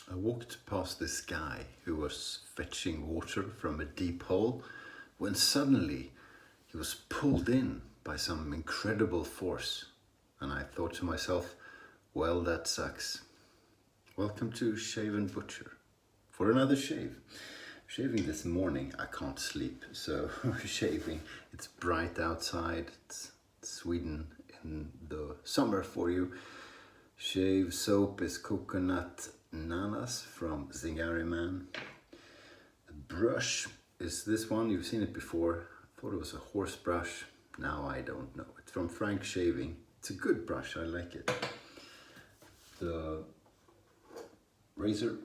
I walked past this guy who was fetching water from a deep hole when suddenly he was pulled in by some incredible force. And I thought to myself, well, that sucks. Welcome to Shave&Butcher for another shave. Shaving this morning, I can't sleep, so shaving. It's bright outside, it's Sweden in the summer for you. Shave soap is coconut nanas from Zingari Man. The brush is this one, you've seen it before. I thought it was a horse brush, now I don't know. It's from Frank Shaving. It's a good brush, I like it. The razor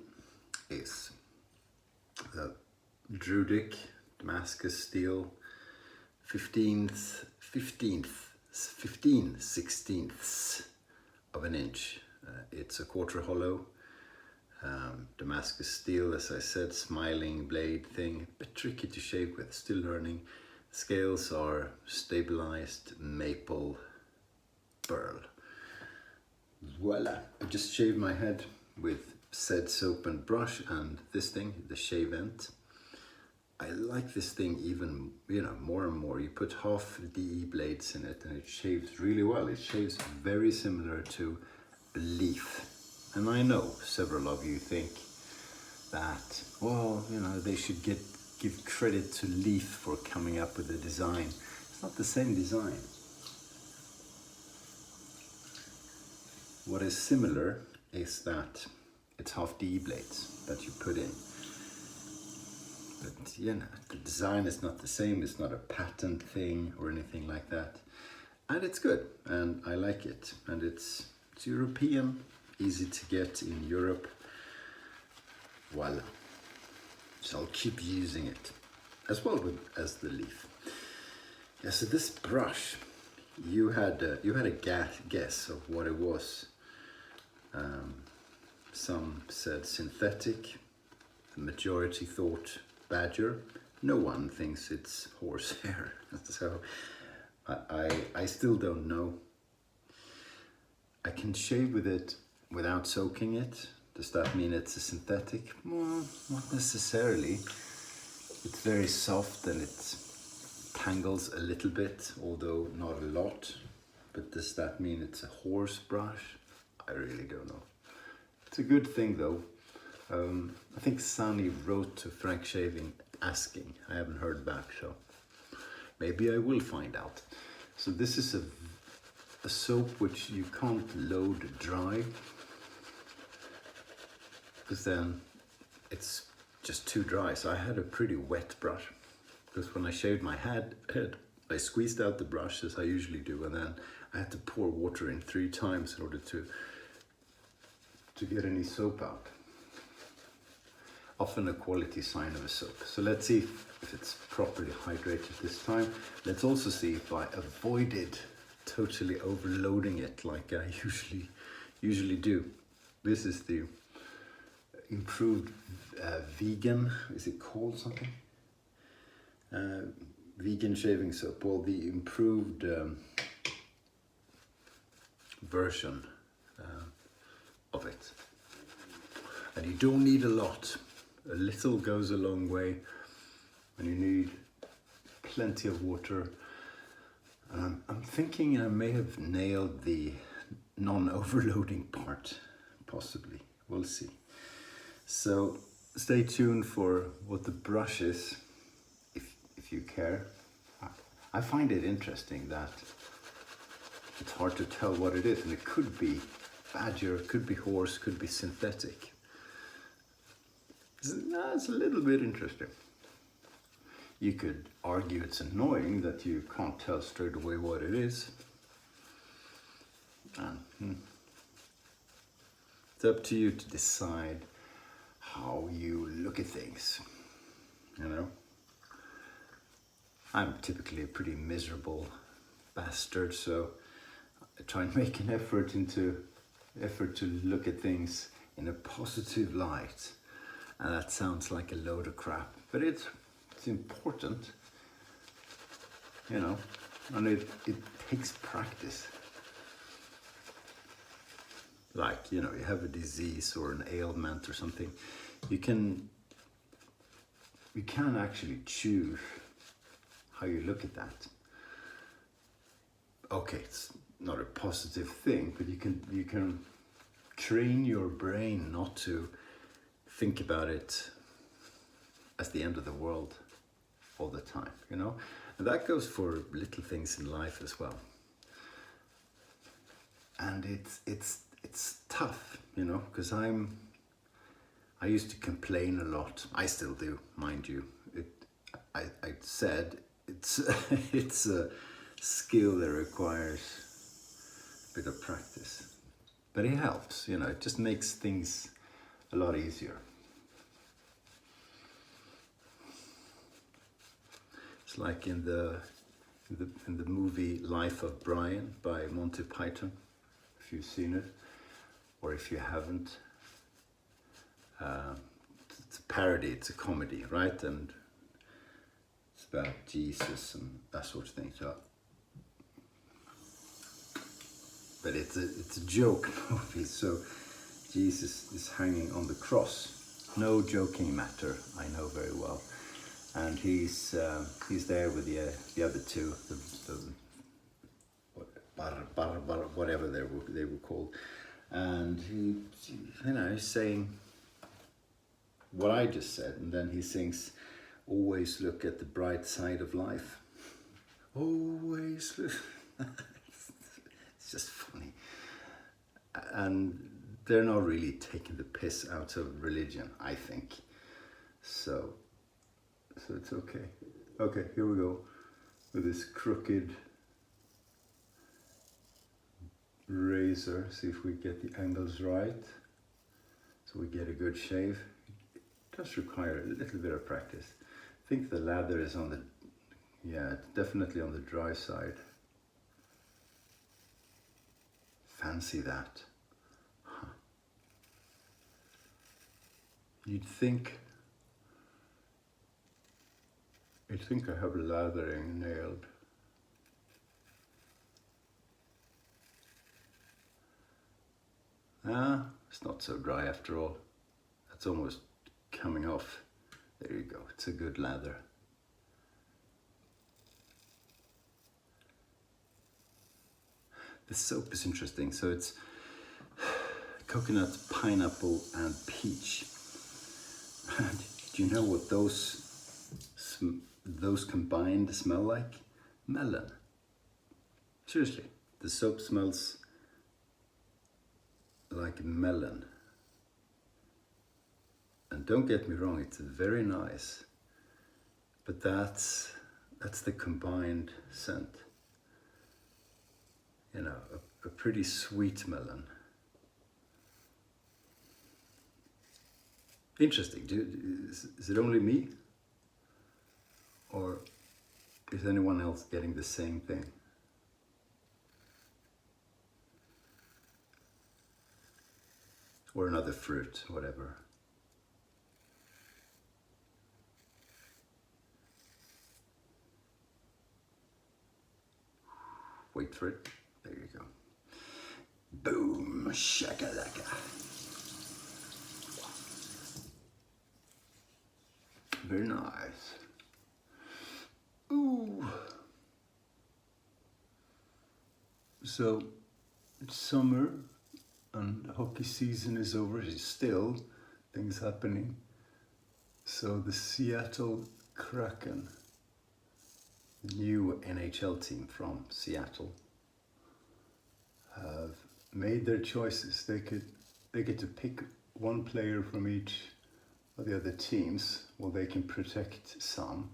is the Drudic Damascus steel 15 16ths of an inch. It's a quarter hollow. Damascus steel, as I said, smiling blade thing, a bit tricky to shave with, still learning. Scales are stabilized maple pearl. Voila, I just shaved my head with said soap and brush and this thing, the Shave&. I like this thing even, more and more. You put half DE blades in it and it shaves really well. It shaves very similar to a leaf. And I know several of you think that, well, they should give credit to Leaf for coming up with the design. It's not the same design. What is similar is that it's half DE blades that you put in. But the design is not the same. It's not a patent thing or anything like that. And it's good, and I like it. And it's European, easy to get in Europe. Voila. So I'll keep using it as well as the Leaf. Yeah, so this brush, you had a guess of what it was. Some said synthetic. The majority thought badger. No one thinks it's horsehair. So I still don't know. I can shave with it without soaking it. Does that mean it's a synthetic? Well, not necessarily. It's very soft and it tangles a little bit, although not a lot. But does that mean it's a horse brush? I really don't know. It's a good thing though. I think Sunny wrote to Frank Shaving asking. I haven't heard back, so maybe I will find out. So this is a soap which you can't load dry, because then it's just too dry. So I had a pretty wet brush, because when I shaved my head, I squeezed out the brush as I usually do, and then I had to pour water in 3 times in order to get any soap out. Often a quality sign of a soap. So let's see if it's properly hydrated this time. Let's also see if I avoided totally overloading it like I usually do. This is the improved vegan, is it called something? Vegan shaving soap. Well, the improved version of it. And you don't need a lot. A little goes a long way, and you need plenty of water. I'm thinking I may have nailed the non-overloading part, possibly. We'll see. So stay tuned for what the brush is, if you care. I find it interesting that it's hard to tell what it is, and it could be badger, could be horse, could be synthetic. It's a little bit interesting. You could argue it's annoying that you can't tell straight away what it is. It's up to you to decide how you look at things, I'm typically a pretty miserable bastard, so I try and make an effort to look at things in a positive light. And that sounds like a load of crap, but it's important, and it takes practice. like, you know, you have a disease or an ailment or something, you can actually choose how you look at that. Okay, it's not a positive thing, but you can train your brain not to think about it as the end of the world all the time, you know? And that goes for little things in life as well. And it's tough, you know, because I used to complain a lot. I still do, mind you. I said it's it's a skill that requires a bit of practice, but it helps, you know. It just makes things a lot easier. It's like in the movie Life of Brian by Monty Python, if you've seen it, or if you haven't. It's a parody, it's a comedy, right? And it's about Jesus and that sort of thing. So, but it's a joke movie. So Jesus is hanging on the cross. No joking matter, I know very well. And he's there with the other two, whatever they were called, and he's saying what I just said, and then he sings, "Always look at the bright side of life." Always look. It's just funny, and they're not really taking the piss out of religion, I think. So it's okay. Okay, here we go with this crooked razor. See if we get the angles right, so we get a good shave. It does require a little bit of practice. I think the lather is on the, yeah, it's definitely on the dry side. Fancy that. Huh. You'd think I have lathering nailed. It's not so dry after all. That's almost coming off. There you go, it's a good lather. The soap is interesting. So it's coconut, pineapple, and peach. Do you know what those combined smell like? Melon. Seriously, the soap smells like melon. And don't get me wrong, it's very nice, but that's the combined scent. You know, a pretty sweet melon. Interesting. Is it only me? Or is anyone else getting the same thing? Or another fruit, whatever. Wait for it. There you go. Boom, shakalaka. Very nice. Ooh. So it's summer and hockey season is over. It's still things happening. So the Seattle Kraken, new NHL team from Seattle, have made their choices. They get to pick one player from each of the other teams. Well, they can protect some.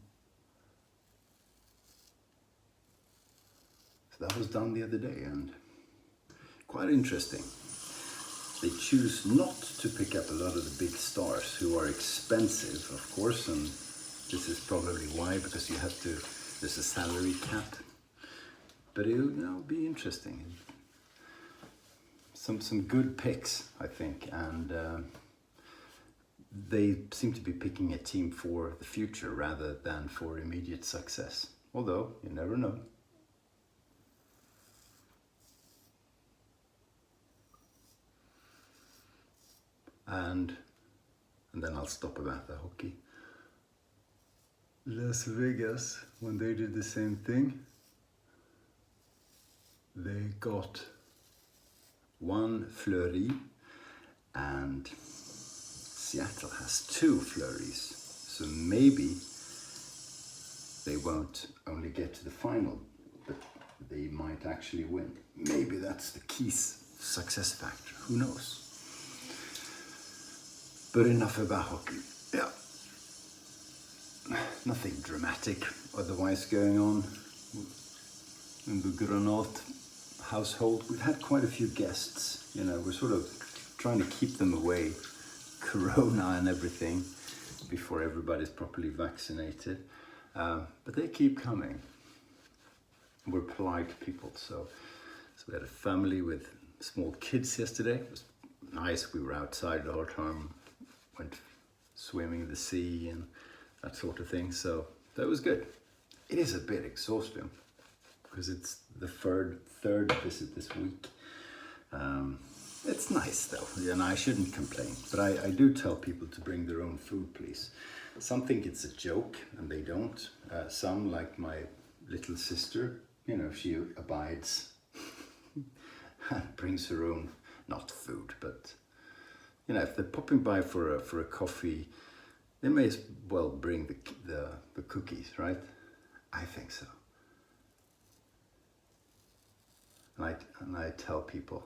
So that was done the other day, and quite interesting. They choose not to pick up a lot of the big stars who are expensive, of course, and this is probably why, because there's a salary cap. But it'll be interesting. Some good picks, I think, and they seem to be picking a team for the future rather than for immediate success. Although, you never know. and then I'll stop about the hockey. Las Vegas, when they did the same thing, they got one flurry, and Seattle has two flurries. So maybe they won't only get to the final, but they might actually win. Maybe that's the key success factor, who knows? But enough about hockey. Yeah. Nothing dramatic otherwise going on in the Granat household. We've had quite a few guests, you know, we're sort of trying to keep them away, Corona and everything, before everybody's properly vaccinated. But they keep coming. We're polite people, so we had a family with small kids yesterday. It was nice. We were outside the whole time, went swimming in the sea and that sort of thing. So that was good. It is a bit exhausting because it's the third visit this week. It's nice though, and I shouldn't complain. But I do tell people to bring their own food, please. Some think it's a joke and they don't. Some, like my little sister, you know, she abides and brings her own, not food, but you know, if they're popping by for a coffee, they may as well bring the cookies, right? I think so. And I tell people,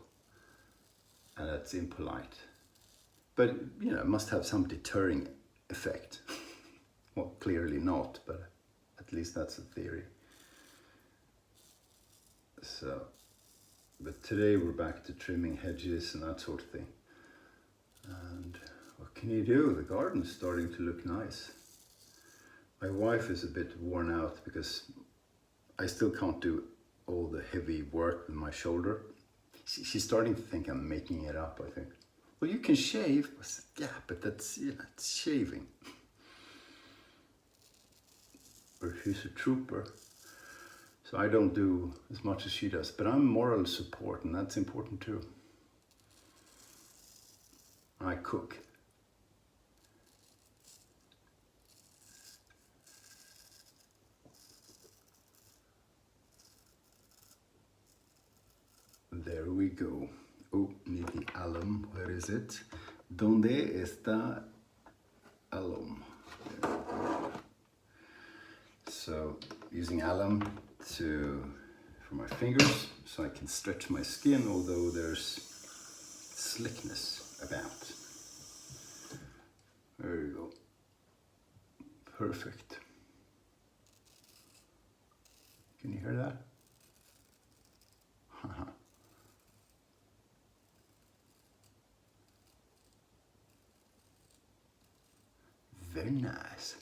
and that's impolite, but you know, it must have some deterring effect. Well, clearly not, but at least that's a theory. So, but today we're back to trimming hedges and that sort of thing. And what can you do? The garden's starting to look nice. My wife is a bit worn out because I still can't do all the heavy work with my shoulder. She's starting to think I'm making it up, I think. Well, you can shave. I said, yeah, but that's, you know, it's shaving. Or she's a trooper. So I don't do as much as she does, but I'm moral support, and that's important too. I cook. There we go. Oh, need the alum. Where is it? ¿Dónde está alum? There we go. So using alum for my fingers so I can stretch my skin, although there's slickness about. There you go. Perfect. Can you hear that? Haha. Very nice.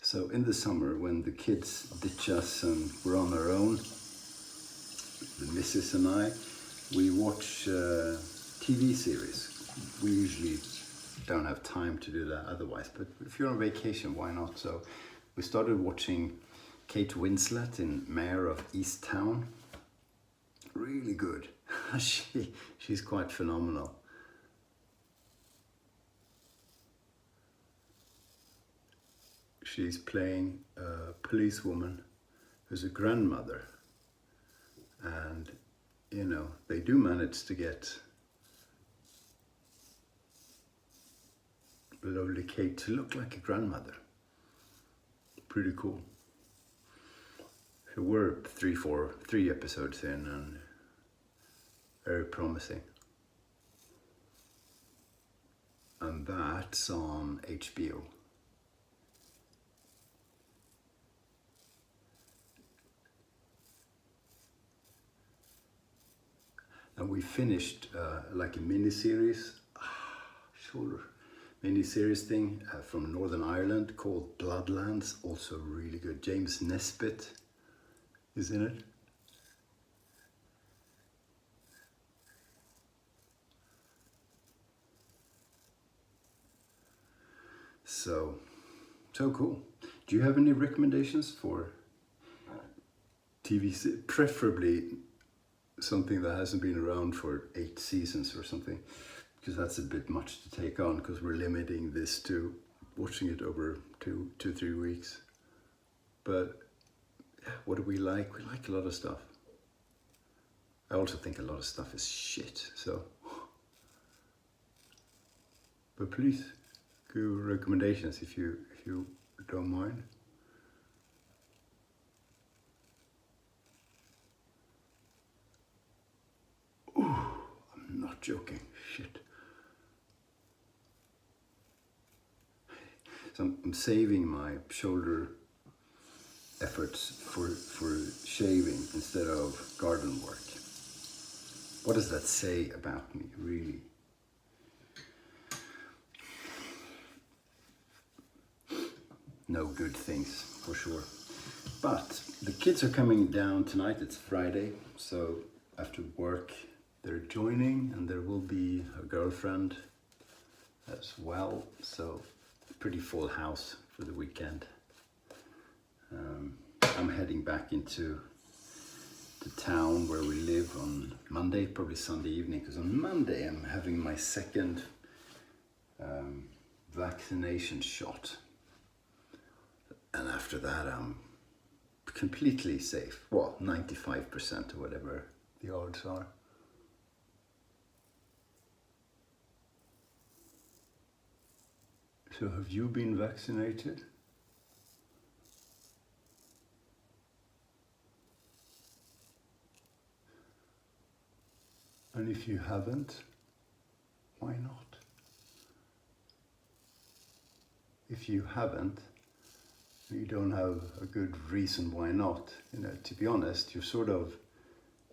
So in the summer, when the kids ditch us and we're on our own, the missus and I, we watch TV series. We usually don't have time to do that otherwise, but if you're on vacation, why not? So we started watching Kate Winslet in Mayor of Easttown. Really good. She's quite phenomenal. She's playing a policewoman who's a grandmother, and you know, they do manage to get lovely Kate to look like a grandmother. Pretty cool. So we're three episodes in, and very promising. And that's on HBO. And we finished like a mini-series, mini-series thing from Northern Ireland called Bloodlands, also really good. James Nesbitt is in it. So cool. Do you have any recommendations for TV, preferably something that hasn't been around for 8 seasons or something, because that's a bit much to take on, because we're limiting this to watching it over 2-3 weeks. But what do we like? We like a lot of stuff. I also think a lot of stuff is shit, so. But please give recommendations if you don't mind. Ooh, I'm not joking. Shit. So I'm saving my shoulder efforts for shaving instead of garden work. What does that say about me, really? No good things, for sure. But the kids are coming down tonight. It's Friday, so after work they're joining, and there will be a girlfriend as well. So pretty full house for the weekend. I'm heading back into the town where we live on Monday, probably Sunday evening, because on Monday I'm having my second vaccination shot. And after that I'm completely safe. Well, 95% or whatever the odds are. So have you been vaccinated? And if you haven't, why not? If you haven't, you don't have a good reason why not. You know, to be honest, you're sort of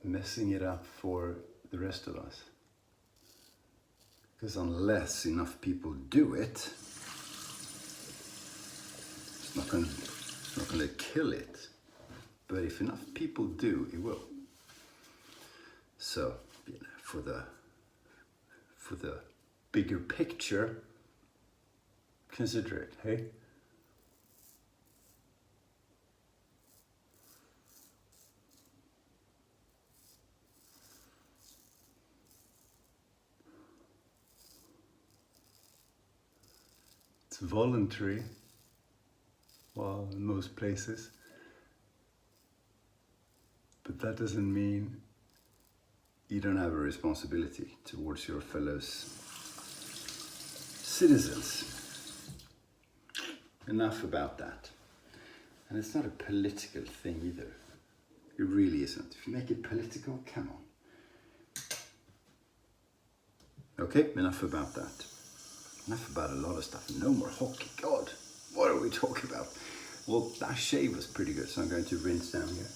messing it up for the rest of us. Because unless enough people do it, it's not going to kill it. But if enough people do, it will. So, you know, for the bigger picture, consider it, hey? It's voluntary, well, in most places. But that doesn't mean you don't have a responsibility towards your fellow citizens. Enough about that. And it's not a political thing either. It really isn't. If you make it political, come on. Okay, enough about that. Enough about a lot of stuff. No more hockey. God, what are we talking about? Well, that shave was pretty good, so I'm going to rinse down here.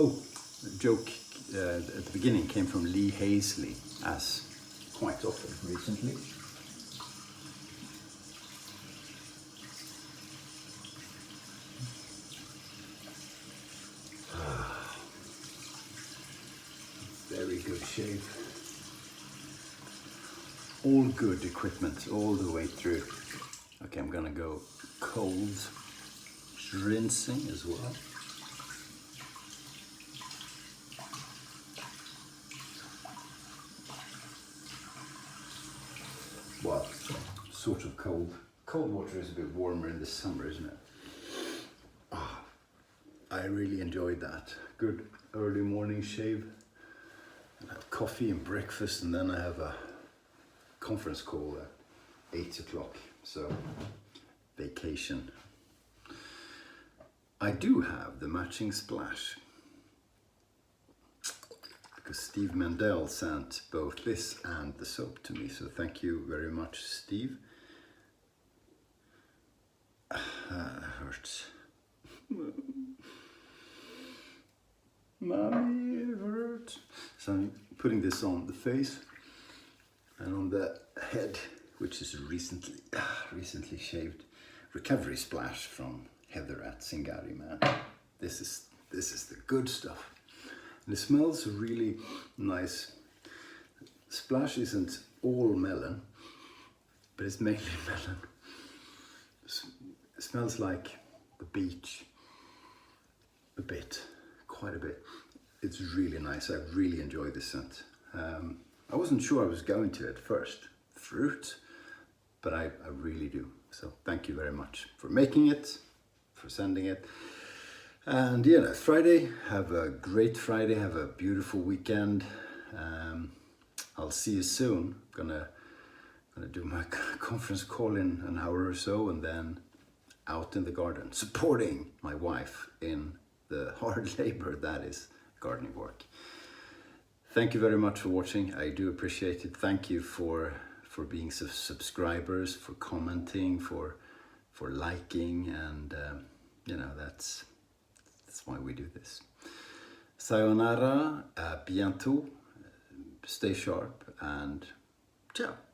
Oh, the joke at the beginning came from Lee Hazley, as quite often recently. Very good shave. All good equipment all the way through. Okay, I'm gonna go cold rinsing as well. Well, sort of cold. Cold water is a bit warmer in the summer, isn't it? Oh, I really enjoyed that. Good early morning shave. I have coffee and breakfast, and then I have a conference call at 8 o'clock. So, vacation. I do have the matching splash, because Steve Mendel sent both this and the soap to me, so thank you very much, Steve. That hurts. Mommy, it hurts. So I'm putting this on the face and on the head, which is recently shaved. Recovery splash from Heather at Singari, man. This is the good stuff. And it smells really nice. Splash isn't all melon. but it's mainly melon. It smells like the beach a bit, quite a bit. It's really nice. I really enjoy this scent. I wasn't sure I was going to at first. Fruit, but I really do. So thank you very much for making it, for sending it. And yeah, that's Friday. Have a great Friday. Have a beautiful weekend. I'll see you soon. Gonna do my conference call in an hour or so, and then out in the garden, supporting my wife in the hard labor that is gardening work. Thank you very much for watching. I do appreciate it. Thank you for being subscribers, for commenting, for liking, and you know, that's why we do this. Sayonara, à bientôt, stay sharp, and ciao.